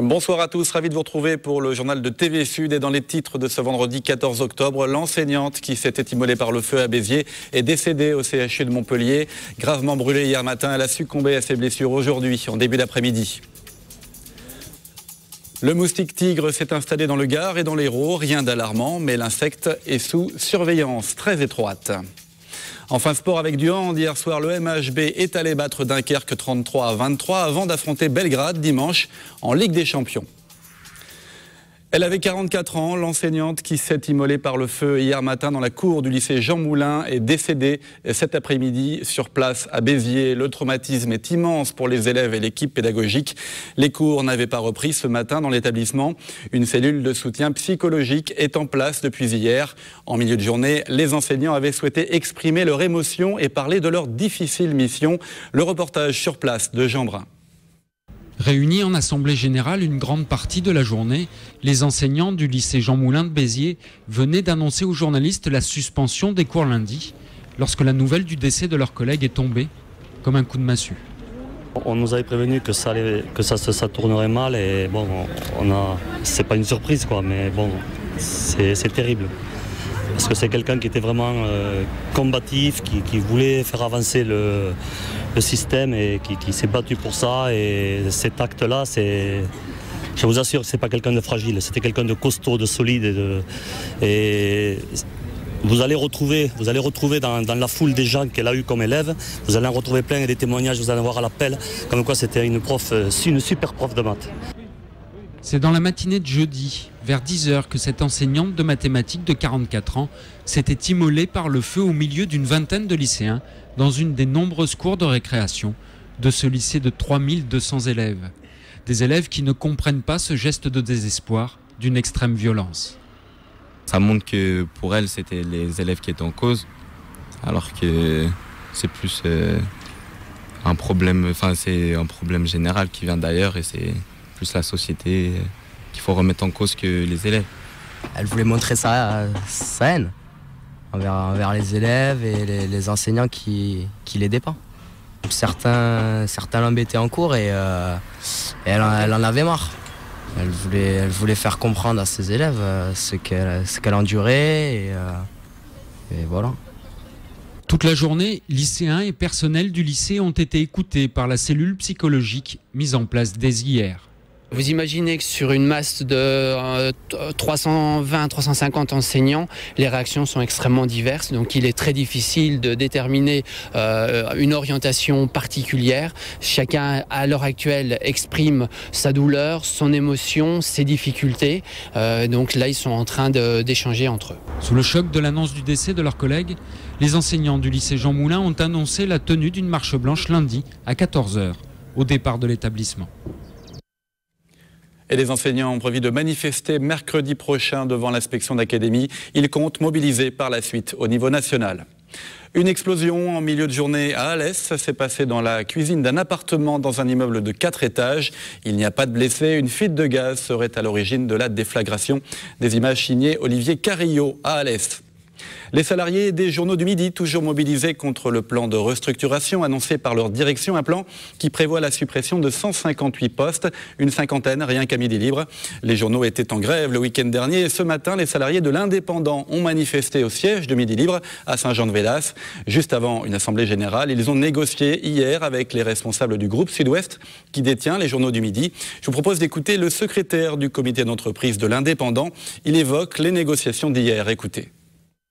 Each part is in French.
Bonsoir à tous, ravi de vous retrouver pour le journal de TV Sud. Et dans les titres de ce vendredi 14 octobre, l'enseignante qui s'était immolée par le feu à Béziers est décédée au CHU de Montpellier. Gravement brûlée hier matin, elle a succombé à ses blessures aujourd'hui, en début d'après-midi. Le moustique tigre s'est installé dans le Gard et dans l'Hérault. Rien d'alarmant, mais l'insecte est sous surveillance très étroite. Enfin, sport avec du hand. Hier soir, le MHB est allé battre Dunkerque 33-23 avant d'affronter Belgrade dimanche en Ligue des Champions. Elle avait 44 ans, l'enseignante qui s'est immolée par le feu hier matin dans la cour du lycée Jean Moulin est décédée cet après-midi sur place à Béziers. Le traumatisme est immense pour les élèves et l'équipe pédagogique. Les cours n'avaient pas repris ce matin dans l'établissement. Une cellule de soutien psychologique est en place depuis hier. En milieu de journée, les enseignants avaient souhaité exprimer leur émotion et parler de leur difficile mission. Le reportage sur place de Jean Brun. Réunis en assemblée générale une grande partie de la journée, les enseignants du lycée Jean Moulin de Béziers venaient d'annoncer aux journalistes la suspension des cours lundi, lorsque la nouvelle du décès de leur collègue est tombée comme un coup de massue. On nous avait prévenu que ça tournerait mal et bon, c'est pas une surprise quoi, mais bon, c'est terrible. Parce que c'est quelqu'un qui était vraiment combatif, qui voulait faire avancer le système et qui s'est battu pour ça. Et cet acte-là, je vous assure que c'est pas quelqu'un de fragile, c'était quelqu'un de costaud, de solide. Et vous allez retrouver dans la foule des gens qu'elle a eu comme élève, vous allez en retrouver plein des témoignages, vous allez en voir à l'appel, comme quoi c'était une super prof de maths. C'est dans la matinée de jeudi, vers 10h, que cette enseignante de mathématiques de 44 ans s'était immolée par le feu au milieu d'une vingtaine de lycéens dans une des nombreuses cours de récréation de ce lycée de 3200 élèves. Des élèves qui ne comprennent pas ce geste de désespoir d'une extrême violence. Ça montre que pour elle, c'était les élèves qui étaient en cause, alors que c'est plus un problème général qui vient d'ailleurs et c'est plus la société qu'il faut remettre en cause que les élèves. Elle voulait montrer sa haine envers les élèves et les enseignants qui l'aidaient pas. Certains l'embêtaient en cours et elle en avait marre. Elle voulait faire comprendre à ses élèves ce qu'elle endurait et voilà. Toute la journée, lycéens et personnels du lycée ont été écoutés par la cellule psychologique mise en place dès hier. Vous imaginez que sur une masse de 320-350 enseignants, les réactions sont extrêmement diverses. Donc il est très difficile de déterminer une orientation particulière. Chacun, à l'heure actuelle, exprime sa douleur, son émotion, ses difficultés. Donc là, ils sont en train d'échanger entre eux. Sous le choc de l'annonce du décès de leurs collègues, les enseignants du lycée Jean Moulin ont annoncé la tenue d'une marche blanche lundi à 14h, au départ de l'établissement. Et les enseignants ont prévu de manifester mercredi prochain devant l'inspection d'académie. Ils comptent mobiliser par la suite au niveau national. Une explosion en milieu de journée à Alès. Ça s'est passé dans la cuisine d'un appartement dans un immeuble de 4 étages. Il n'y a pas de blessés. Une fuite de gaz serait à l'origine de la déflagration. Des images signées Olivier Carillot à Alès. Les salariés des journaux du Midi, toujours mobilisés contre le plan de restructuration annoncé par leur direction, un plan qui prévoit la suppression de 158 postes, une cinquantaine rien qu'à Midi Libre. Les journaux étaient en grève le week-end dernier et ce matin, les salariés de l'Indépendant ont manifesté au siège de Midi Libre à Saint-Jean-de-Védas. Juste avant une assemblée générale, ils ont négocié hier avec les responsables du groupe Sud-Ouest qui détient les journaux du Midi. Je vous propose d'écouter le secrétaire du comité d'entreprise de l'Indépendant. Il évoque les négociations d'hier. Écoutez.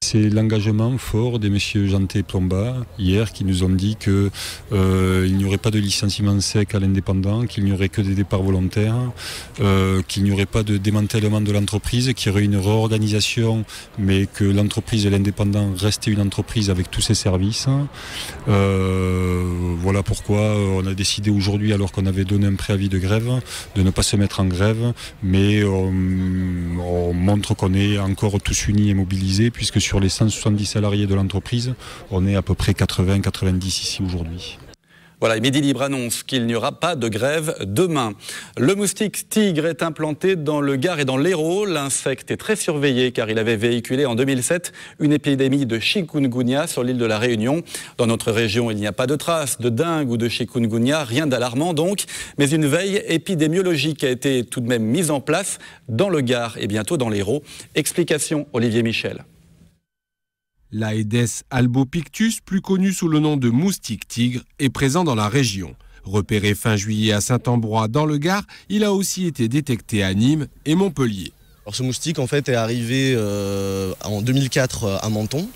C'est l'engagement fort des messieurs Janté et Plomba, hier, qui nous ont dit qu'il n'y aurait pas de licenciement sec à l'Indépendant, qu'il n'y aurait que des départs volontaires, qu'il n'y aurait pas de démantèlement de l'entreprise, qu'il y aurait une réorganisation, mais que l'entreprise et l'Indépendant restaient une entreprise avec tous ses services. Voilà pourquoi on a décidé aujourd'hui, alors qu'on avait donné un préavis de grève, de ne pas se mettre en grève, mais on montre qu'on est encore tous unis et mobilisés, puisque sur les 170 salariés de l'entreprise, on est à peu près 80-90 ici aujourd'hui. Voilà, Midi Libre annonce qu'il n'y aura pas de grève demain. Le moustique tigre est implanté dans le Gard et dans l'Hérault. L'insecte est très surveillé car il avait véhiculé en 2007 une épidémie de chikungunya sur l'île de la Réunion. Dans notre région, il n'y a pas de traces de dengue ou de chikungunya, rien d'alarmant donc. Mais une veille épidémiologique a été tout de même mise en place dans le Gard et bientôt dans l'Hérault. Explication Olivier Michel. L'Aedes albopictus, plus connu sous le nom de moustique tigre, est présent dans la région. Repéré fin juillet à Saint-Ambrois dans le Gard, il a aussi été détecté à Nîmes et Montpellier. Alors ce moustique en fait est arrivé en 2004 à Menton.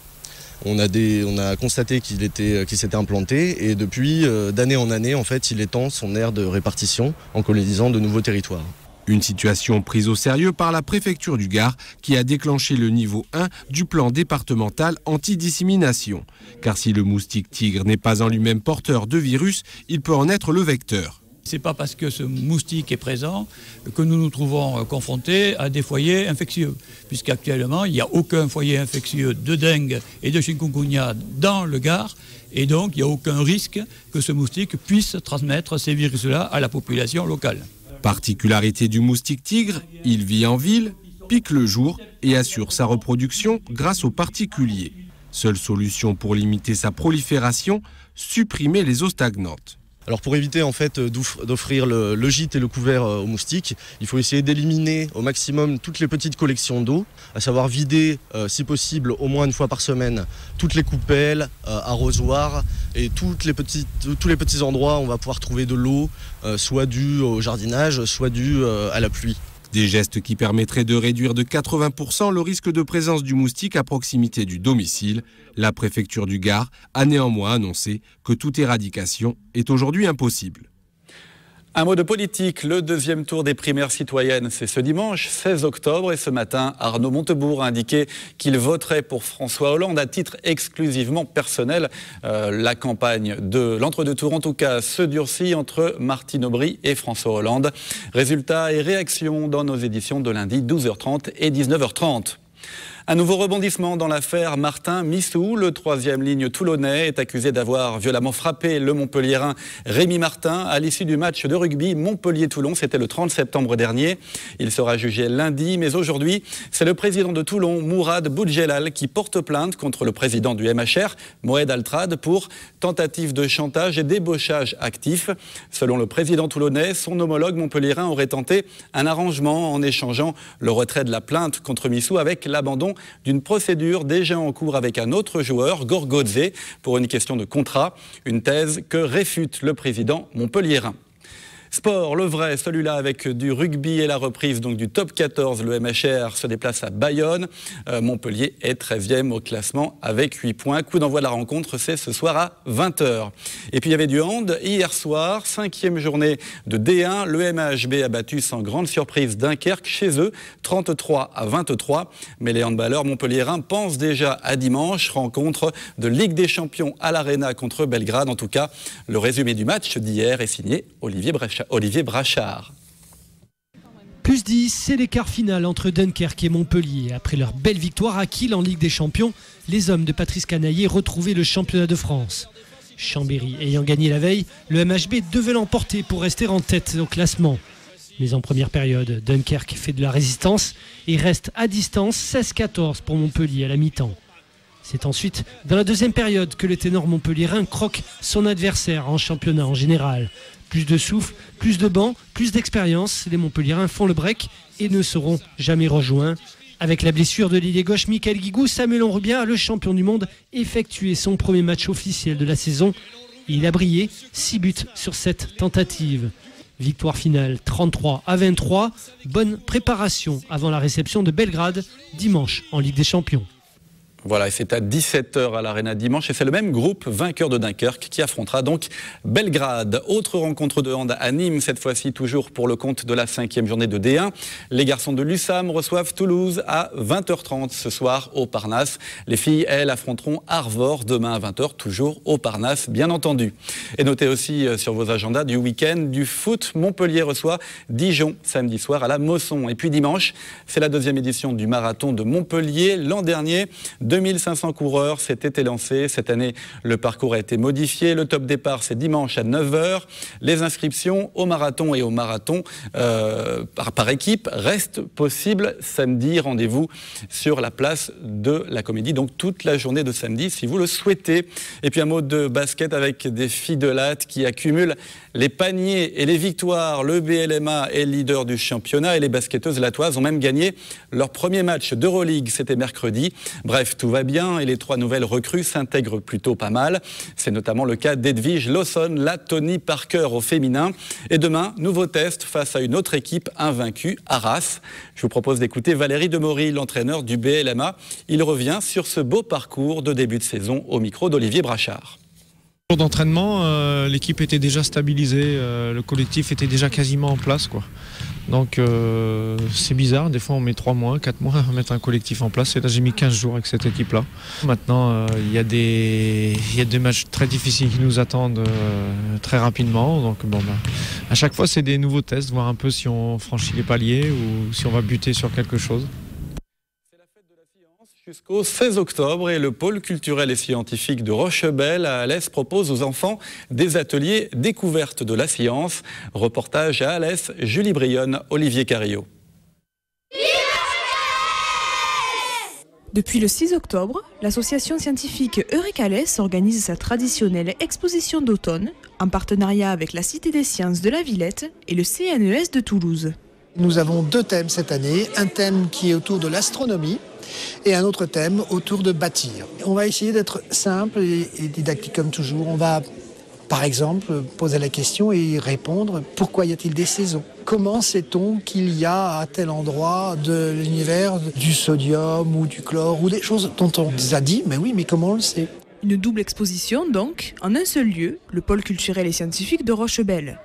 On a constaté qu'il s'était implanté et depuis d'année en année en fait il étend son aire de répartition en colonisant de nouveaux territoires. Une situation prise au sérieux par la préfecture du Gard qui a déclenché le niveau 1 du plan départemental anti-dissémination. Car si le moustique tigre n'est pas en lui-même porteur de virus, il peut en être le vecteur. Ce n'est pas parce que ce moustique est présent que nous nous trouvons confrontés à des foyers infectieux. Puisqu'actuellement, il n'y a aucun foyer infectieux de dengue et de chikungunya dans le Gard. Et donc, il n'y a aucun risque que ce moustique puisse transmettre ces virus-là à la population locale. Particularité du moustique tigre, il vit en ville, pique le jour et assure sa reproduction grâce aux particuliers. Seule solution pour limiter sa prolifération, supprimer les eaux stagnantes. Alors pour éviter en fait d'offrir le gîte et le couvert aux moustiques, il faut essayer d'éliminer au maximum toutes les petites collections d'eau, à savoir vider si possible au moins une fois par semaine toutes les coupelles, arrosoirs et tous les petits endroits où on va pouvoir trouver de l'eau, soit due au jardinage, soit due à la pluie. Des gestes qui permettraient de réduire de 80% le risque de présence du moustique à proximité du domicile. La préfecture du Gard a néanmoins annoncé que toute éradication est aujourd'hui impossible. Un mot de politique, le deuxième tour des primaires citoyennes, c'est ce dimanche 16 octobre et ce matin, Arnaud Montebourg a indiqué qu'il voterait pour François Hollande à titre exclusivement personnel. La campagne de l'entre-deux tours, en tout cas, se durcit entre Martine Aubry et François Hollande. Résultats et réactions dans nos éditions de lundi 12h30 et 19h30. Un nouveau rebondissement dans l'affaire Martin Missou. Le troisième ligne toulonnais est accusé d'avoir violemment frappé le Montpelliérain Rémi Martin à l'issue du match de rugby Montpellier-Toulon. C'était le 30 septembre dernier. Il sera jugé lundi, mais aujourd'hui, c'est le président de Toulon, Mourad Boudjelal, qui porte plainte contre le président du MHR, Moed Altrad, pour tentative de chantage et débauchage actif. Selon le président toulonnais, son homologue montpelliérain aurait tenté un arrangement en échangeant le retrait de la plainte contre Missou avec l'abandon d'une procédure déjà en cours avec un autre joueur, Gorgodze, pour une question de contrat. Une thèse que réfute le président montpelliérain. Sport, le vrai, celui-là avec du rugby et la reprise donc du top 14. Le MHR se déplace à Bayonne. Montpellier est 13e au classement avec 8 points. Coup d'envoi de la rencontre, c'est ce soir à 20h. Et puis il y avait du hand hier soir, 5e journée de D1. Le MHB a battu sans grande surprise Dunkerque chez eux, 33-23. Mais les handballeurs montpelliérains pensent déjà à dimanche, rencontre de Ligue des Champions à l'Arena contre Belgrade. En tout cas, le résumé du match d'hier est signé Olivier Brachard. Plus 10, c'est l'écart final entre Dunkerque et Montpellier. Après leur belle victoire à Kiel en Ligue des Champions, les hommes de Patrice Canaillé retrouvaient le championnat de France. Chambéry ayant gagné la veille, le MHB devait l'emporter pour rester en tête au classement. Mais en première période, Dunkerque fait de la résistance et reste à distance 16-14 pour Montpellier à la mi-temps. C'est ensuite dans la deuxième période que le ténor montpelliérain croque son adversaire en championnat en général. Plus de souffle, plus de banc, plus d'expérience, les Montpelliérains font le break et ne seront jamais rejoints. Avec la blessure de l'ailier gauche Michael Guigou, Samuel Onrubia, le champion du monde, effectuait son premier match officiel de la saison. Il a brillé, 6 buts sur 7 tentatives. Victoire finale 33-23, bonne préparation avant la réception de Belgrade, dimanche en Ligue des Champions. Voilà, et c'est à 17h à l'Arena dimanche et c'est le même groupe vainqueur de Dunkerque qui affrontera donc Belgrade. Autre rencontre de hand à Nîmes, cette fois-ci toujours pour le compte de la 5e journée de D1. Les garçons de l'USAM reçoivent Toulouse à 20h30 ce soir au Parnasse. Les filles, elles, affronteront Arvor demain à 20h, toujours au Parnasse, bien entendu. Et notez aussi sur vos agendas du week-end du foot. Montpellier reçoit Dijon samedi soir à la Mosson. Et puis dimanche, c'est la 2e édition du marathon de Montpellier. L'an dernier, 2500 coureurs s'étaient élancés. Cette année, le parcours a été modifié. Le top départ, c'est dimanche à 9h. Les inscriptions au marathon et au marathon par équipe restent possibles samedi. Rendez-vous sur la place de la Comédie, donc toute la journée de samedi si vous le souhaitez. Et puis un mot de basket avec des filles de Latte qui accumulent les paniers et les victoires. Le BLMA est leader du championnat et les basketteuses latoises ont même gagné leur premier match d'Euroleague. C'était mercredi. Bref, tout va bien et les 3 nouvelles recrues s'intègrent plutôt pas mal. C'est notamment le cas d'Edwige Lawson, la Tony Parker au féminin. Et demain, nouveau test face à une autre équipe invaincue, Arras. Je vous propose d'écouter Valérie Demory, l'entraîneur du BLMA. Il revient sur ce beau parcours de début de saison au micro d'Olivier Brachard. D'entraînement, l'équipe était déjà stabilisée, le collectif était déjà quasiment en place, quoi. Donc c'est bizarre, des fois on met 3 mois, 4 mois à mettre un collectif en place. Et là j'ai mis 15 jours avec cette équipe-là. Maintenant il y a des matchs très difficiles qui nous attendent très rapidement. Donc bon, à chaque fois c'est des nouveaux tests, voir un peu si on franchit les paliers ou si on va buter sur quelque chose. Jusqu'au 16 octobre et le pôle culturel et scientifique de Rochebelle à Alès propose aux enfants des ateliers découverte de la science. Reportage à Alès, Julie Brionne, Olivier Carillot. Depuis le 6 octobre, l'association scientifique Eureka-Alès organise sa traditionnelle exposition d'automne en partenariat avec la Cité des Sciences de la Villette et le CNES de Toulouse. Nous avons 2 thèmes cette année, un thème qui est autour de l'astronomie et un autre thème autour de bâtir. On va essayer d'être simple et didactique comme toujours. On va, par exemple, poser la question et y répondre. Pourquoi y a-t-il des saisons ? Comment sait-on qu'il y a à tel endroit de l'univers du sodium ou du chlore ou des choses dont on nous a dit, mais oui, mais comment on le sait ? Une double exposition donc, en un seul lieu, le pôle culturel et scientifique de Rochebelle.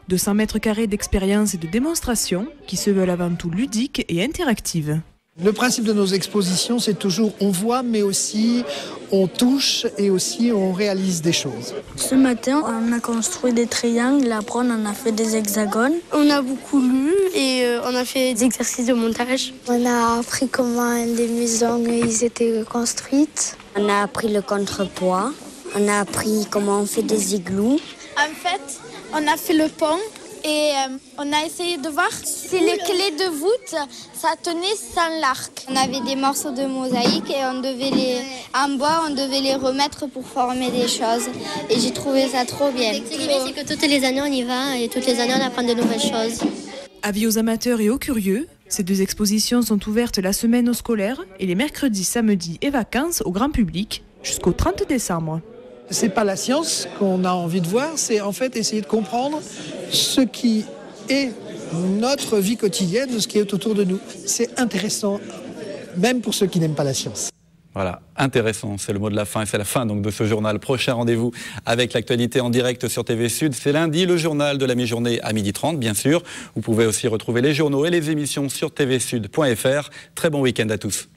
200 mètres carrés d'expériences et de démonstrations qui se veulent avant tout ludiques et interactives. Le principe de nos expositions, c'est toujours on voit, mais aussi on touche et aussi on réalise des choses. Ce matin, on a construit des triangles, après on en a fait des hexagones. On a beaucoup lu et on a fait des exercices de montage. On a appris comment les maisons étaient construites. On a appris le contrepoids. On a appris comment on fait des igloos. En fait, on a fait le pont. Et on a essayé de voir si les clés de voûte, ça tenait sans l'arc. On avait des morceaux de mosaïque et on devait les remettre pour former des choses. Et j'ai trouvé ça trop bien. C'est que toutes les années on y va et toutes les années on apprend de nouvelles choses. Avis aux amateurs et aux curieux, ces 2 expositions sont ouvertes la semaine aux scolaires et les mercredis, samedis et vacances au grand public jusqu'au 30 décembre. C'est pas la science qu'on a envie de voir, c'est en fait essayer de comprendre ce qui est notre vie quotidienne, ce qui est autour de nous. C'est intéressant, même pour ceux qui n'aiment pas la science. Voilà, intéressant, c'est le mot de la fin et c'est la fin donc de ce journal. Prochain rendez-vous avec l'actualité en direct sur TV Sud, c'est lundi, le journal de la mi-journée à 12h30 bien sûr. Vous pouvez aussi retrouver les journaux et les émissions sur tvsud.fr. Très bon week-end à tous.